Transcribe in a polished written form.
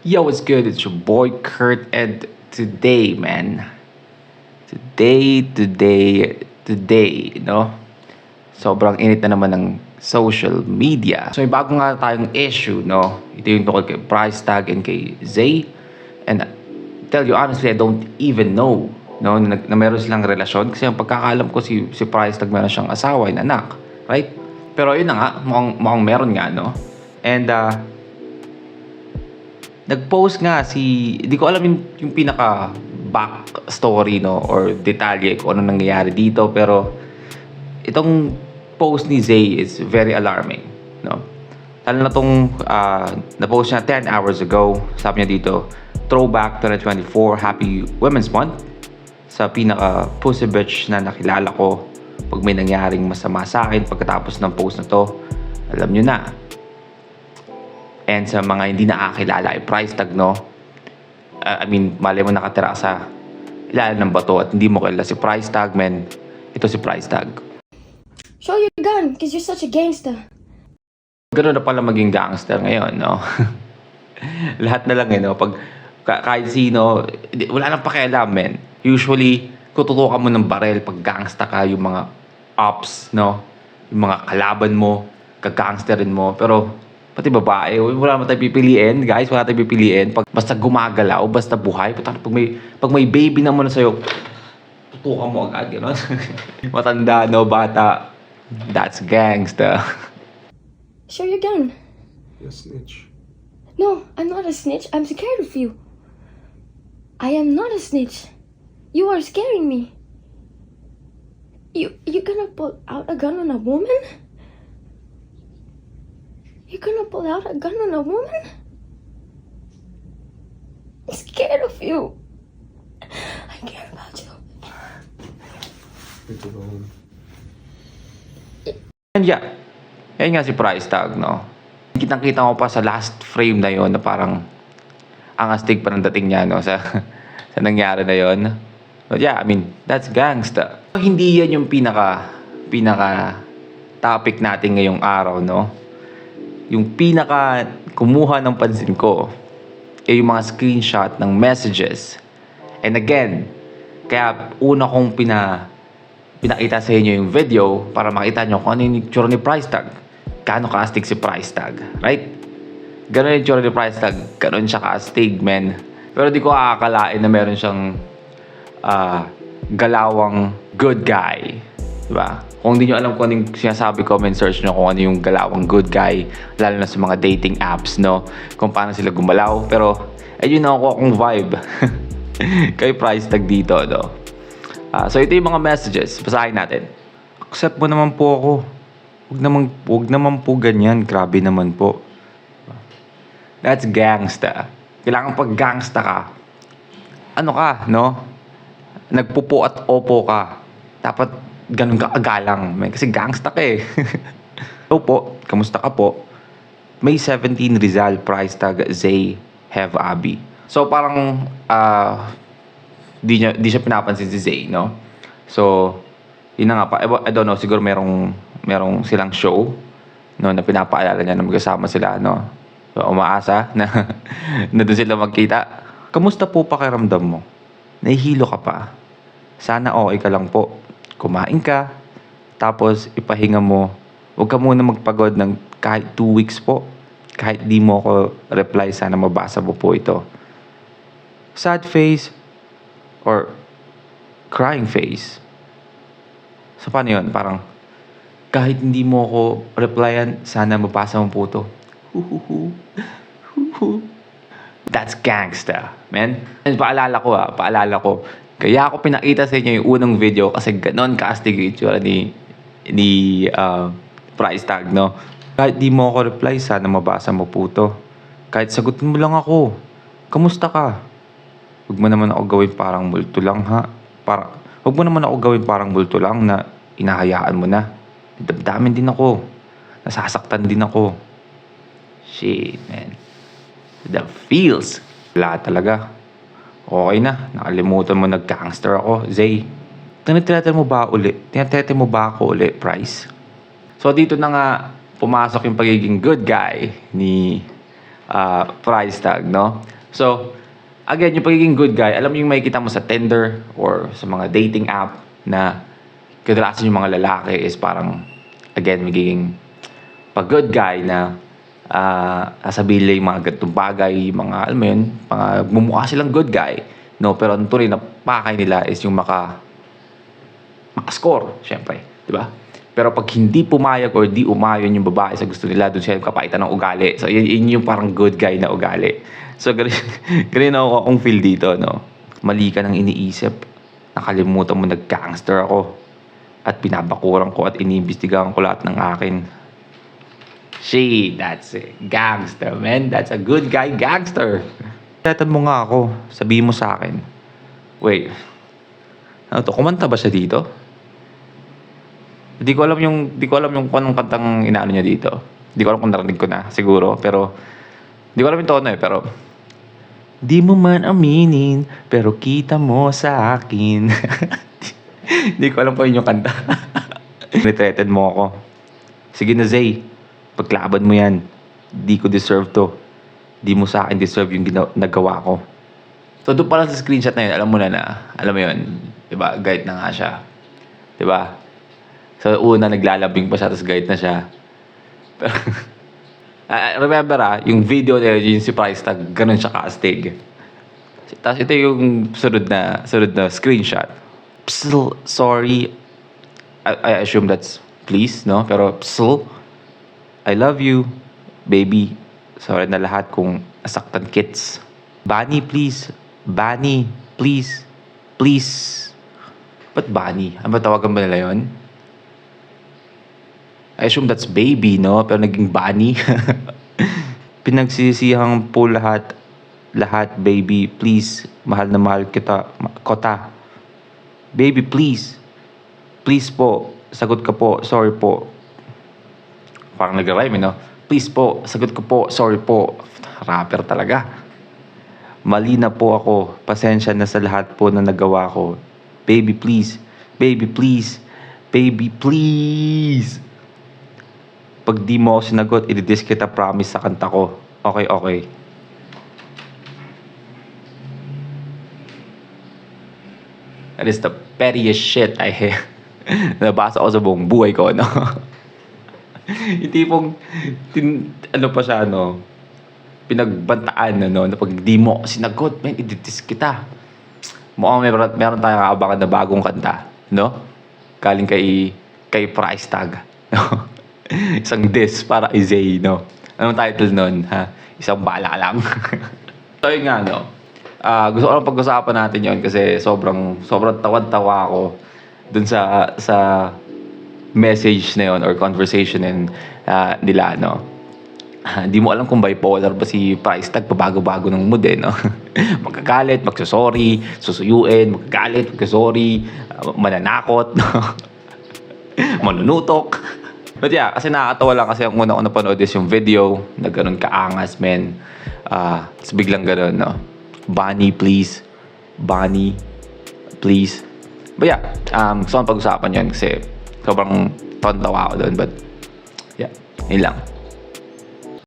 Yo, what's good? It's your boy Kurt, and today, man, no? Sobrang init na naman ng social media. So, may bago nga tayong issue, no? Ito yung tungkol kay Price Tag and kay Zay. And tell you honestly, I don't even know, no, na meron silang relasyon. Kasi ang pagkakalam ko, si Price Tag meron siyang asawa and anak, right? Pero yun na nga, mukhang meron nga, no? And, nag-post nga hindi ko alam yung pinaka back story, no, or detalye kung ano nangyayari dito, pero itong post ni Zay is very alarming, no. Lalo na tong na-post niya 10 hours ago. Sabi niya dito, throwback 2024, happy Women's Month sa pinaka pussy bitch na nakilala ko. Pag may nangyaring masama sa akin pagkatapos ng post na to, alam niyo na. And sa mga hindi nakakilala, ay Price Tag, no? Malay mo nakatira sa ilalim ng bato at hindi mo kilala si Price Tag, men. Ito si Price Tag. Show your gun, because you're such a gangster. Ganoon na pala maging gangster ngayon, no? Lahat na lang, no? Pag kahit sino, wala nang pakialam, men. Usually, kututukan mo ng barel pag gangsta ka, yung mga ops, no? Yung mga kalaban mo, kagangsterin mo. Pero pati babae, wala naman tayo pipiliin, guys. Wala tayo pipiliin. Basta gumagalaw, basta buhay. Pag may baby na muna sa'yo, tutukan mo agad, gano'n. Matanda, no, bata. That's gangsta. Show your gun. You're a snitch. No, I'm not a snitch. I'm scared of you. I am not a snitch. You are scaring me. You gonna pull out a gun on a woman? You're gonna pull out a gun on a woman? I'm scared of you. I care about you. Ito lang. And yeah, yan nga si Price Tag, no? Kitang-kita ko pa sa last frame na yon na parang ang astig pa ng dating niya, no? Sa nangyari na yon. But yeah, that's gangsta. Hindi yan yung pinaka topic natin ngayong araw, no? Yung pinaka kumuha ng pansin ko ay yung mga screenshot ng messages. And again, kaya una kong pinakita sa inyo yung video para makita nyo kung ano yung itsura ni Price Tag. Gaano ka-astig si Price Tag, right? Ganon yung itsura ni Price Tag. Ganon siya ka-astig, men. Pero di ko akakalain na meron siyang galawang good guy. Diba? Kung hindi nyo alam kung ano yung sinasabi, comment search nyo kung ano yung galawang good guy, lalo na sa mga dating apps, no? Kung paano sila gumalaw. Pero, ayun na ako akong vibe kay Price Tag dito, no? So, ito yung mga messages. Basahin natin. Accept mo naman po ako. Huwag naman po ganyan. Grabe naman po. That's gangsta. Kailangan pag gangsta ka, ano ka, no? Nagpupo at opo ka. Dapat ganun ka agalang. Kasi gangsta ka eh. So po, kamusta ka po? May 17 Rizal, Price Tag, Zay, Have Abby. So parang di siya pinapansin si Zay, no? So, yun na nga pa. I don't know, siguro merong silang show, no, na pinapaalala niya na magkasama sila, no? So, umaasa na doon sila magkita. Kamusta po pakiramdam mo? Nahihilo ka pa? Sana okay ka lang po. Kumain ka, tapos ipahinga mo. Huwag ka muna magpagod ng kahit 2 weeks po. Kahit di mo ako reply, sana mabasa mo po ito. Sad face or crying face. So, paano yun? Parang, kahit hindi mo ako replyan, sana mabasa mo po ito. That's gangsta, man. And paalala ko, kaya ako pinakita sa inyo yung unang video kasi ganon ka-astig yung itsura ni Price Tag, no? Kahit di mo ako reply, sana mabasa mo po to. Kahit sagutin mo lang ako, kamusta ka? Huwag mo naman ako gawin parang multo lang, ha? Huwag mo naman ako gawin parang multo lang na inahayaan mo na. Damdamin din ako. Nasasaktan din ako. Shit, man. The feels. Wala talaga. Okay na. Nakalimutan mo nag-gangster ako, Zay. Tinatete mo ba ako uli, Price? So, dito na nga pumasok yung pagiging good guy ni price tag, no? So, again, yung pagiging good guy, alam mo yung makikita mo sa Tinder or sa mga dating app na kadalasan yung mga lalaki is parang, again, magiging pag good guy na sasabihin nila yung mga ganitong bagay, mga, alam mo yun, mga mumukha silang good guy, no? Pero ang tunay na pakay nila is yung makascore, syempre, di ba? Pero pag hindi pumayag or di umayon yung babae sa gusto nila, doon siya kapaitan ng ugali. So, yun yung parang good guy na ugali. So, ganun ako akong feel dito, no? Mali ka nang iniisip. Nakalimutan mo nag-gangster ako. At pinabakuran ko at iniimbestigahan ko lahat ng akin. That's it. Gangster, man. That's a good guy gangster. Tatan mo nga ako. Sabihin mo sa akin. Wait. Ano to? Kumanta ba siya dito? Di ko alam yung kung anong kantang inaano niya dito. Di ko alam kung narinig ko na. Siguro. Pero, di ko alam yung tono eh. Pero, di mo man aminin, pero kita mo sa akin. Di ko alam kung yun yung kanta. Retreated mo ako. Sige na, Zay. Paglaban mo yan. Di ko deserve to. Di mo sa akin deserve yung nagawa ko. So, doon pala sa screenshot na yun, alam mo na yun. Diba? Guide na nga siya. Diba? So, una, naglalabing pa siya, tapos guide na siya. Pero, remember yung video na yun, yung si price tag, ganun siya ka-astig. Tapos ito yung sunod na screenshot. Psl, sorry. I assume that's please, no? Pero, psl, I love you, baby. Sorry na lahat kung nasaktan kids. Bunny, please. Bunny, please. Please. Ba't Bunny? Ano ba tawagan ba nila yun? I assume that's baby, no? Pero naging Bunny. Pinagsisihang po lahat, baby. Please. Mahal na mahal kita. Kota. Baby, please. Please po. Sagot ka po. Sorry po. Parang nag-rhyme, no? Please po. Sagot ka po. Sorry po. Rapper talaga. Mali na po ako. Pasensya na sa lahat po na nagawa ko. Baby, please. Baby, please. Baby, please. Pag di mo ako sinagot, i-diss kita, promise, sa kanta ko. Okay, okay. That is the pettiest shit I hear. Nabasa ko sa buong buhay ko, no? Yung tipong, ano pa siya, no? Pinagbantaan, no? Na pag di mo sinagot, man, i-diss kita. Mukhang meron tayong kaabangan na bagong kanta, no? Galing kay price tag, no? Isang diss para Izay, no? Anong title nun, ha? Isang bala lang. So yun nga, no? Gusto ko lang pag-usapan natin yon kasi sobrang tawad-tawa ako dun sa message na yon or conversation nila, no? Di mo alam kung bipolar ba si price tag, pabago-bago ng mood, no? Magkagalit, magsasorry, susuyuin, magkagalit, magsasorry, mananakot, no? Manunutok. But yeah, kasi nakakatawa lang kasi ang una ko napanood is yung video na ganun kaangas, men. Tapos biglang ganun, no? Bunny, please. Bunny, please. But yeah, gusto kong pag-usapan yun kasi sobrang tontawa ako doon. But yeah, yun lang.